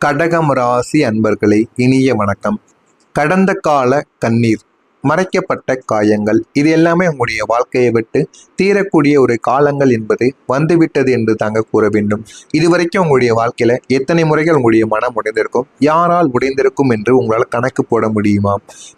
கடகம் ராசி அன்பர்களே, இனிய வணக்கம். கடந்த கால கண்ணீர், மறைக்கப்பட்ட காயங்கள், இது எல்லாமே உங்களுடைய வாழ்க்கையை விட்டு தீரக்கூடிய ஒரு காலங்கள் என்பது வந்துவிட்டது என்று தாங்க கூற வேண்டும். இதுவரைக்கும் உங்களுடைய வாழ்க்கையில எத்தனை முறைகள் உங்களுடைய மனம் உடைந்திருக்கும், யாரால் உடைந்திருக்கும் என்று உங்களால் கணக்கு போட முடியுமா?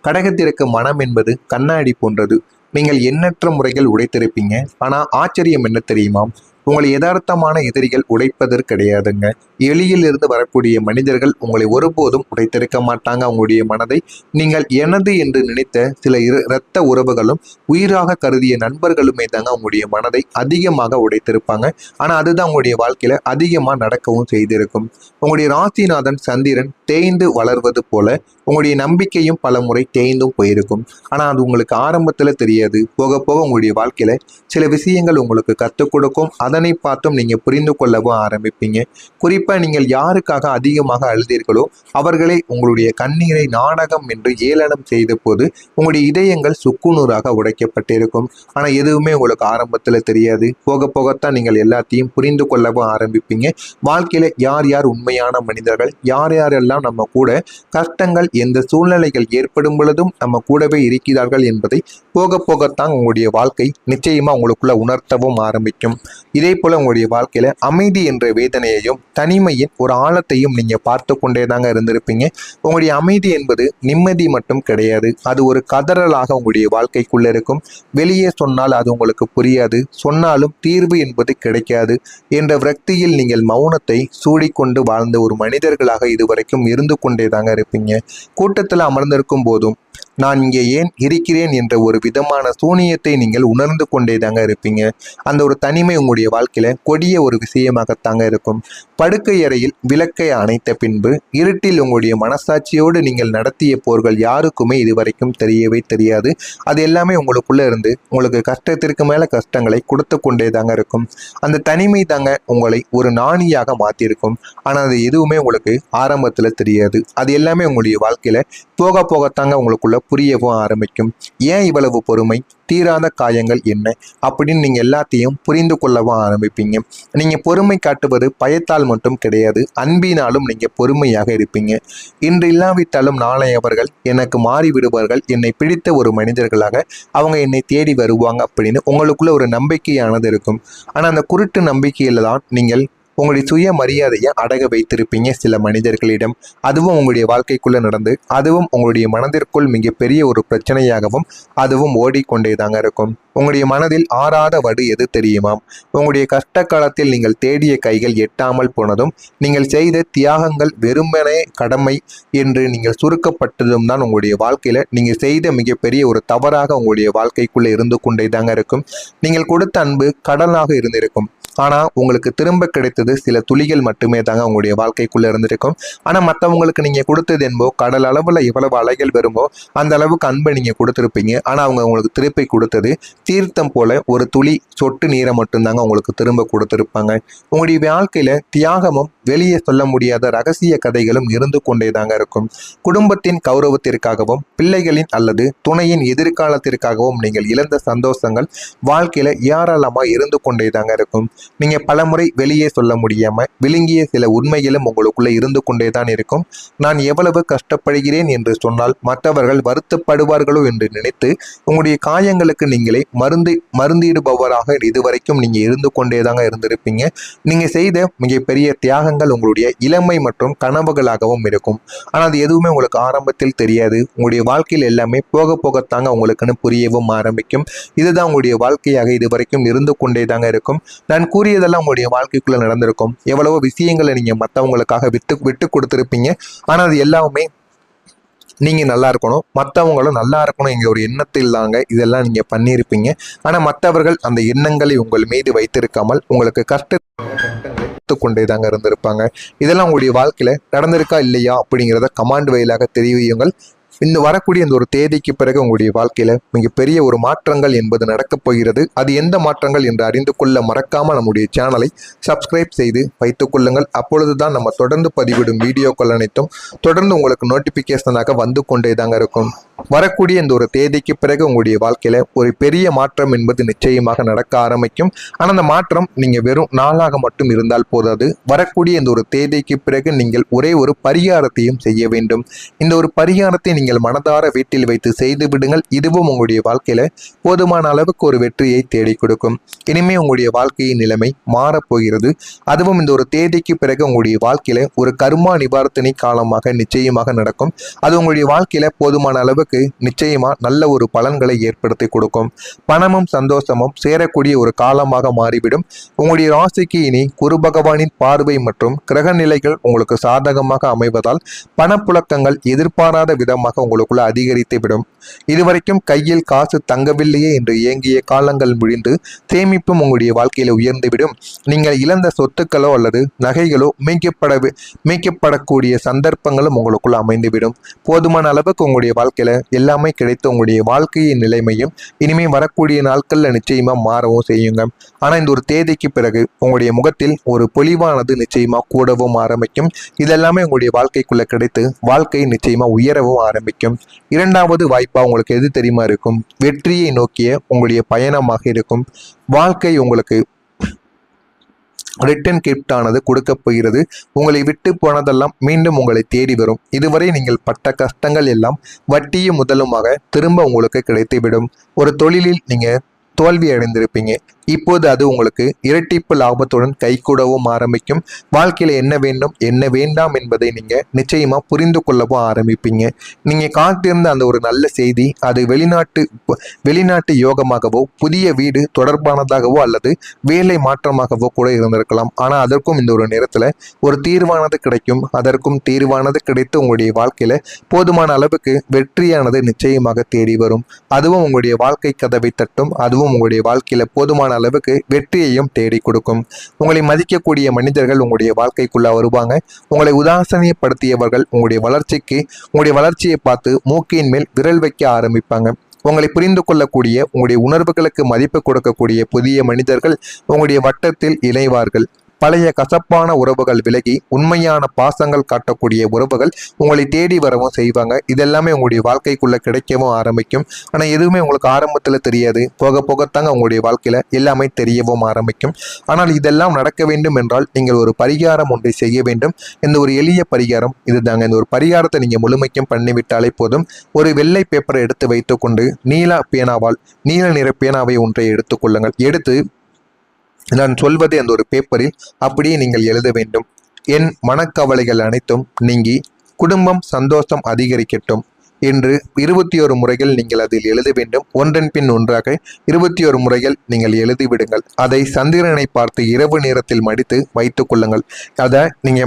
கடகத்திற்கு மனம் என்பது கண்ணாடி போன்றது. நீங்கள் எண்ணற்ற முறைகள் உடைத்திருப்பீங்க. ஆனா ஆச்சரியம் என்ன தெரியுமா? உங்களை யதார்த்தமான எதிரிகள் உடைப்பதற்கு கிடையாதுங்க. எளியிலிருந்து வரக்கூடிய மனிதர்கள் உங்களை ஒருபோதும் உடைத்திருக்க மாட்டாங்க. அவங்களுடைய மனதை நீங்கள் எனது என்று நினைத்த சில இரத்த உறவுகளும் உயிராக கருதிய நண்பர்களுமே தாங்க உங்களுடைய மனதை அதிகமாக உடைத்திருப்பாங்க. ஆனா அதுதான் உங்களுடைய வாழ்க்கையில அதிகமா நடக்கவும் செய்திருக்கும். உங்களுடைய ராசிநாதன் சந்திரன் தேய்ந்து வளர்வது போல உங்களுடைய நம்பிக்கையும் பல முறை தேய்ந்தும் போயிருக்கும். ஆனா அது உங்களுக்கு ஆரம்பத்துல தெரியாது. போக போக உங்களுடைய வாழ்க்கையில சில விஷயங்கள் உங்களுக்கு கற்றுக் கொடுக்கும். அதனை பார்த்தும் நீங்க புரிந்து கொள்ளவும் ஆரம்பிப்பீங்க. குறிப்பா நீங்கள் யாருக்காக அதிகமாக அழுதீர்களோ அவர்களே உங்களுடைய கண்ணீரை நாடகம் என்று ஏளனம் செய்த போது உங்களுடைய இதயங்கள் சுக்குநூறாக உடைக்கப்பட்டிருக்கும். ஆனா எதுவுமே உங்களுக்கு ஆரம்பத்துல தெரியாது. போக போகத்தான் நீங்கள் எல்லாத்தையும் புரிந்து கொள்ளவும் ஆரம்பிப்பீங்க. வாழ்க்கையில யார் யார் உண்மையான மனிதர்கள், யார் யாரெல்லாம் நம்ம கூட கஷ்டங்கள் எந்த சூழ்நிலைகள் ஏற்படும் பொழுதும் நம்ம கூடவே இருக்கிறார்கள் என்பதை போக போகத்தான் உங்களுடைய வாழ்க்கை நிச்சயமா உங்களுக்குள்ள உணர்த்தவும் ஆரம்பிக்கும். இதே போல உங்களுடைய வாழ்க்கையில அமைதி என்ற வேதனையையும் தனிமையின் ஒரு ஆழத்தையும் நீங்க பார்த்து கொண்டே தாங்க இருந்திருப்பீங்க. உங்களுடைய அமைதி என்பது நிம்மதி மட்டும் கிடையாது. அது ஒரு கதறலாக உங்களுடைய வாழ்க்கைக்குள்ள இருக்கும். வெளியே சொன்னால் அது உங்களுக்கு புரியாது, சொன்னாலும் தீர்வு என்பது கிடைக்காது என்ற விரக்தியில் நீங்கள் மௌனத்தை சூடிக்கொண்டு வாழ்ந்த ஒரு மனிதர்களாக இதுவரைக்கும் இருந்து கொண்டே தாங்க இருப்பீங்க. கூட்டத்தில் அமர்ந்திருக்கும் போதும் நான் இங்கே ஏன் இருக்கிறேன் என்ற ஒரு விதமான சூனியத்தை நீங்கள் உணர்ந்து கொண்டே தாங்க இருப்பீங்க. அந்த ஒரு தனிமை உங்களுடைய வாழ்க்கையில கொடிய ஒரு விஷயமாகத்தாங்க இருக்கும். படுக்கை அறையில் விளக்கை அணைத்த பின்பு இருட்டில் உங்களுடைய மனசாட்சியோடு நீங்கள் நடத்திய போர்கள் யாருக்குமே இதுவரைக்கும் தெரியவே தெரியாது. அது எல்லாமே உங்களுக்குள்ள இருந்து உங்களுக்கு கஷ்டத்திற்கு மேல கஷ்டங்களை கொடுத்து கொண்டே தாங்க இருக்கும். அந்த தனிமை தாங்க உங்களை ஒரு நாணியாக மாற்றிருக்கும். ஆனால் அது எதுவுமே உங்களுக்கு ஆரம்பத்தில் தெரியாது. அது எல்லாமே உங்களுடைய வாழ்க்கையில போக போகத்தாங்க உங்களுக்குள்ள புரியவும் ஆரம்பிக்கும். ஏன் இவ்வளவு பொறுமை, தீராத காயங்கள் என்ன அப்படின்னு நீங்க எல்லாத்தையும் புரிந்து கொள்ளவும் ஆரம்பிப்பீங்க. நீங்க பொறுமை காட்டுவது பயத்தால் மட்டும் கிடையாது, அன்பினாலும் நீங்க பொறுமையாக இருப்பீங்க. இன்று இல்லாவிட்டாலும் நாளை அவர்கள் எனக்கு மாறி விடுவார்கள், என்னை பிடித்த ஒரு மனிதர்களாக அவங்க என்னை தேடி வருவாங்க அப்படின்னு உங்களுக்குள்ள ஒரு நம்பிக்கையானது இருக்கும். ஆனா அந்த குருட்டு நம்பிக்கையில தான் நீங்கள் உங்களுடைய சுய மரியாதையை அடக வைத்திருப்பீங்க சில மனிதர்களிடம். அதுவும் உங்களுடைய வாழ்க்கைக்குள்ள நடந்து அதுவும் உங்களுடைய மனதிற்குள் மிகப்பெரிய ஒரு பிரச்சனையாகவும் அதுவும் ஓடிக்கொண்டே தாங்க இருக்கும். உங்களுடைய மனதில் ஆறாத வடு எது தெரியுமா? உங்களுடைய கஷ்ட காலத்தில் நீங்கள் தேடிய கைகள் எட்டாமல் போனதும், நீங்கள் செய்த தியாகங்கள் வெறுமனே கடமை என்று நீங்கள் சுருக்கப்பட்டதும் தான் உங்களுடைய வாழ்க்கையில நீங்கள் செய்த மிகப்பெரிய ஒரு தவறாக உங்களுடைய வாழ்க்கைக்குள்ள இருந்து கொண்டே தாங்க இருக்கும். நீங்கள் கொடுத்த அன்பு கடலாக இருந்திருக்கும். ஆனா உங்களுக்கு திரும்ப கிடைத்தது சில துளிகள் மட்டுமே தாங்க உங்களுடைய வாழ்க்கைக்குள்ள இருந்திருக்கும். ஆனா மற்றவங்களுக்கு நீங்க கொடுத்தது என்போ கடல் அளவுல எவ்வளவு அலைகள் வருமோ அந்த அளவுக்கு அன்பை நீங்க கொடுத்துருப்பீங்க. ஆனா அவங்க உங்களுக்கு திருப்பி கொடுத்தது தீர்த்தம் போல ஒரு துளி சொட்டு நீரை மட்டும்தாங்க உங்களுக்கு திரும்ப கொடுத்திருப்பாங்க. உங்களுடைய வாழ்க்கையில தியாகமும் வெளியே சொல்ல முடியாத ரகசிய கதைகளும் இருந்து கொண்டே தாங்க இருக்கும். குடும்பத்தின் கௌரவத்திற்காகவும் பிள்ளைகளின் அல்லது துணையின் எதிர்காலத்திற்காகவும் நீங்கள் இழந்த சந்தோஷங்கள் வாழ்க்கையில ஏராளமா இருந்து கொண்டே தாங்க இருக்கும். நீங்க பலமுறை வெளியே சொல்ல முடியாம விழுங்கிய சில உண்மைகளும் உங்களுக்குள்ள இருந்து கொண்டே தான் இருக்கும். நான் எவ்வளவு கஷ்டப்படுகிறேன் என்று சொன்னால் மற்றவர்கள் வருத்தப்படுவார்களோ என்று நினைத்து உங்களுடைய காயங்களுக்கு நீங்களே மருந்திடுபவராக இதுவரைக்கும் நீங்க இருந்து கொண்டே தாங்க இருந்திருப்பீங்க. நீங்க செய்த மிகப்பெரிய தியாகங்கள் உங்களுடைய இளமை மற்றும் கனவுகளாகவும் இருக்கும். ஆனால் அது எதுவுமே உங்களுக்கு ஆரம்பத்தில் தெரியாது. உங்களுடைய வாழ்க்கையில் எல்லாமே போக போகத்தாங்க உங்களுக்குன்னு புரியவும் ஆரம்பிக்கும். இதுதான் உங்களுடைய வாழ்க்கையாக இதுவரைக்கும் இருந்து கொண்டே தாங்க இருக்கும். நான் கூறியதெல்லாம் உங்களுடைய வாழ்க்கைக்குள்ள நடந்திருக்கும். எவ்வளவோ விஷயங்களை நீங்க மற்றவங்களுக்காக விட்டு கொடுத்துருப்பீங்க. ஆனா அது எல்லாமே நீங்க நல்லா இருக்கணும், மற்றவங்களும் நல்லா இருக்கணும் என்ற ஒரு எண்ணத்தில் தாங்க இதெல்லாம் நீங்க பண்ணியிருப்பீங்க. ஆனா மற்றவர்கள் அந்த எண்ணங்களை உங்கள் மீது வைத்திருக்காமல் உங்களுக்கு கஷ்டத்தை கொண்டே தாங்க இருந்திருப்பாங்க. இதெல்லாம் உங்களுடைய வாழ்க்கையில நடந்திருக்கா இல்லையா அப்படிங்கிறத கமாண்ட் வழியாக தெரிவியுங்கள். இந்த வரக்கூடிய இந்த ஒரு தேதிக்கு பிறகு உங்களுடைய வாழ்க்கையில மிகப்பெரிய ஒரு மாற்றங்கள் என்பது நடக்கப் போகிறது. அது எந்த மாற்றங்கள் என்று அறிந்து கொள்ள மறக்காம நம்முடைய சேனலை சப்ஸ்கிரைப் செய்து வைத்துக் கொள்ளுங்கள். அப்பொழுதுதான் நம்ம தொடர்ந்து பதிவிடும் வீடியோக்கள் அனைத்தும் தொடர்ந்து உங்களுக்கு நோட்டிபிகேஷனாக வந்து கொண்டே தாங்க இருக்கும். வரக்கூடிய இந்த ஒரு தேதிக்கு பிறகு உங்களுடைய வாழ்க்கையில ஒரு பெரிய மாற்றம் என்பது நிச்சயமாக நடக்க ஆரம்பிக்கும். ஆனால் அந்த மாற்றம் நீங்க வெறும் நாளாக மட்டும் இருந்தால் போதாது. வரக்கூடிய இந்த ஒரு தேதிக்கு பிறகு நீங்கள் ஒரே ஒரு பரிகாரத்தையும் செய்ய வேண்டும். இந்த ஒரு பரிகாரத்தை நீங்கள் மனதார வீட்டில் வைத்து செய்து விடுங்கள். இதுவும் உங்களுடைய வாழ்க்கையில போதுமான அளவுக்கு ஒரு வெற்றியை தேடி கொடுக்கும். இனிமே உங்களுடைய வாழ்க்கையின் நிலைமை மாறப்போகிறது. அதுவும் இந்த ஒரு தேதிக்கு பிறகு உங்களுடைய வாழ்க்கையில ஒரு கர்மா நிவாரணி காலமாக நிச்சயமாக நடக்கும். அது உங்களுடைய வாழ்க்கையில போதுமான அளவுக்கு நிச்சயமா நல்ல ஒரு பலன்களை ஏற்படுத்தி கொடுக்கும். பணமும் சந்தோஷமும் சேரக்கூடிய ஒரு காலமாக மாறிவிடும். உங்களுடைய ராசிக்கு இனி குரு பகவானின் பார்வை மற்றும் கிரக நிலைகள் உங்களுக்கு சாதகமாக அமைவதால் பணப்புழக்கங்கள் எதிர்பாராத விதமாக உங்களுக்குள்ள அதிகரித்து விடும். இதுவரைக்கும் கையில் காசு தங்கவில்லையே என்று இயங்கிய காலங்கள் முடிந்து சேமிப்பும் உங்களுடைய வாழ்க்கையில உயர்ந்துவிடும். நீங்கள் இழந்த சொத்துக்களோ அல்லது நகைகளோ மீட்கப்படக்கூடிய சந்தர்ப்பங்களும் உங்களுக்குள்ள அமைந்துவிடும். போதுமான அளவுக்கு உங்களுடைய வாழ்க்கையில எல்லாமே கிடைத்து உங்களுடைய வாழ்க்கையின் நிலைமையும் இனிமே வரக்கூடிய நாட்கள்ல நிச்சயமா மாறவும் செய்யுங்க. ஆனா இந்த ஒரு தேதிக்கு பிறகு உங்களுடைய முகத்தில் ஒரு பொலிவானது நிச்சயமா கூடவும் ஆரம்பிக்கும். இதெல்லாமே உங்களுடைய வாழ்க்கைக்குள்ள கிடைத்து வாழ்க்கை நிச்சயமா உயரவும் ஆரம்பிக்கும். இரண்டாவது வாய்ப்பா உங்களுக்கு எது தெரியுமா இருக்கும்? வெற்றியை நோக்கிய உங்களுடைய பயணமாக இருக்கும். வாழ்க்கை உங்களுக்கு ரிட்டன் கிஃப்ட் ஆனது கொடுக்க போகிறது. உங்களை விட்டு போனதெல்லாம் மீண்டும் உங்களை தேடி வரும். இதுவரை நீங்கள் பட்ட கஷ்டங்கள் எல்லாம் வட்டியும் முதலுமாக திரும்ப உங்களுக்கு கிடைத்துவிடும். ஒரு தொழிலில் நீங்க தோல்வி அடைந்திருப்பீங்க. இப்போது அது உங்களுக்கு இரட்டிப்பு லாபத்துடன் கைகூடவும் ஆரம்பிக்கும். வாழ்க்கையில என்ன வேண்டும் என்ன வேண்டாம் என்பதை நீங்க நிச்சயமா புரிந்து கொள்ளவும் ஆரம்பிப்பீங்க. நீங்க காத்திருந்த அந்த ஒரு நல்ல செய்தி அது வெளிநாட்டு யோகமாகவோ புதிய வீடு தொடர்பானதாகவோ அல்லது வேலை மாற்றமாகவோ கூட இருந்திருக்கலாம். ஆனா அதற்கும் இந்த ஒரு நேரத்துல ஒரு தீர்வானது கிடைக்கும். அதற்கும் தீர்வானது கிடைத்து உங்களுடைய வாழ்க்கையில போதுமான அளவுக்கு வெற்றியானது நிச்சயமாக தேடி வரும். அதுவும் உங்களுடைய வாழ்க்கை கதவை தட்டும். அதுவும் உங்களுடைய வாழ்க்கையில போதுமான அளவுக்கு வெற்றியையும் தேடி கொடுக்கும். உங்களை மதிக்கக்கூடிய மனிதர்கள் உங்களுடைய வாழ்க்கைக்குள்ள வருவாங்க. உங்களை உதாசீனப்படுத்தியவர்கள் உங்களுடைய வளர்ச்சியை பார்த்து மூக்கின் மேல் விரல் வைக்க ஆரம்பிப்பாங்க. உங்களை புரிந்து கொள்ளக்கூடிய உங்களுடைய உணர்வுகளுக்கு மதிப்பு கொடுக்கக்கூடிய புதிய மனிதர்கள் உங்களுடைய வட்டத்தில் இணைவார்கள். பழைய கசப்பான உறவுகள் விலகி உண்மையான பாசங்கள் காட்டக்கூடிய உறவுகள் உங்களை தேடி வரவும் செய்வாங்க. இதெல்லாமே உங்களுடைய வாழ்க்கைக்குள்ள கிடைக்கவும் ஆரம்பிக்கும். ஆனா எதுவுமே உங்களுக்கு ஆரம்பத்துல தெரியாது. போக போகத்தாங்க உங்களுடைய வாழ்க்கையில எல்லாமே தெரியவும் ஆரம்பிக்கும். ஆனால் இதெல்லாம் நடக்க வேண்டும் என்றால் நீங்கள் ஒரு பரிகாரம் ஒன்றை செய்ய வேண்டும். இந்த ஒரு எளிய பரிகாரம் இதுதாங்க. இந்த ஒரு பரிகாரத்தை நீங்க முழுமைக்கும் பண்ணிவிட்டாலே போதும். ஒரு வெள்ளை பேப்பரை எடுத்து வைத்துக்கொண்டு நீல நிற பேனாவை ஒன்றை எடுத்துக்கொள்ளுங்கள். எடுத்து நான் சொல்வதை அந்த ஒரு பேப்பரில் அப்படியே நீங்கள் எழுத வேண்டும். என் மனக்கவலைகள் அனைத்தும் நீங்கி குடும்பம் சந்தோஷம் அதிகரிக்கட்டும் என்று 21 முறைகள் நீங்கள் அதில் எழுத வேண்டும். ஒன்றன் பின் ஒன்றாக 21 முறைகள் நீங்கள் எழுதிவிடுங்கள். அதை சந்திரனை பார்த்து இரவு நேரத்தில் மடித்து வைத்துக் கொள்ளுங்கள். அதை நீங்க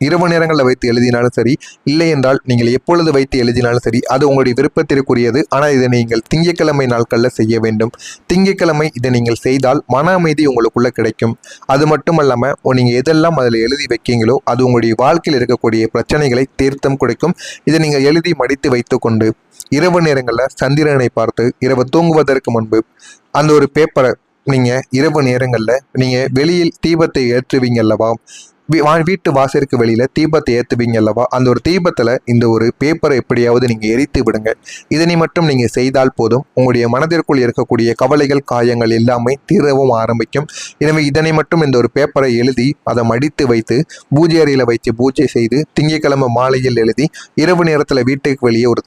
இரவு நேரங்களில் வைத்து எழுதினாலும் சரி, இல்லை என்றால் நீங்கள் எப்பொழுது வைத்து எழுதினாலும் சரி, அது உங்களுடைய விருப்பத்திற்குரியது. ஆனால் இதை நீங்கள் திங்கட்கிழமை நாட்களில் செய்ய வேண்டும். திங்கட்கிழமை இதை நீங்கள் செய்தால் மன அமைதி உங்களுக்குள்ள கிடைக்கும். அது மட்டும் இல்லாமல் நீங்கள் எதெல்லாம் அதில் எழுதி வைக்கீங்களோ அது உங்களுடைய வாழ்க்கையில் இருக்கக்கூடிய பிரச்சனைகளை தீர்த்தம் கொடுக்கும். இதை நீங்கள் எழுதி மடித்து வைத்துக்கொண்டு இரவு நேரங்களில் சந்திரனை பார்த்து இரவு தூங்குவதற்கு முன்பு அந்த ஒரு பேப்பரை நீங்கள் இரவு நேரங்களில் நீங்கள் வெளியில் தீபத்தை ஏற்றுவீங்க அல்லவா, வீட்டு வாசலுக்கு வெளியில தீபத்தை ஏற்றுவீங்க அல்லவா, அந்த ஒரு தீபத்துல இந்த ஒரு பேப்பரை எப்படியாவது நீங்க எரித்து விடுங்க. இதனை மட்டும் நீங்க செய்தால் போதும். உங்களுடைய மனதிற்குள் இருக்கக்கூடிய கவலைகள் காயங்கள் எல்லாமே தீரவும் ஆரம்பிக்கும். எனவே இதனை மட்டும் இந்த ஒரு பேப்பரை எழுதி அதை மடித்து வைத்து பூஜை அறையில வைத்து பூஜை செய்து திங்கட்கிழமை மாலையில் எழுதி இரவு நேரத்துல வீட்டுக்கு வெளியே ஒரு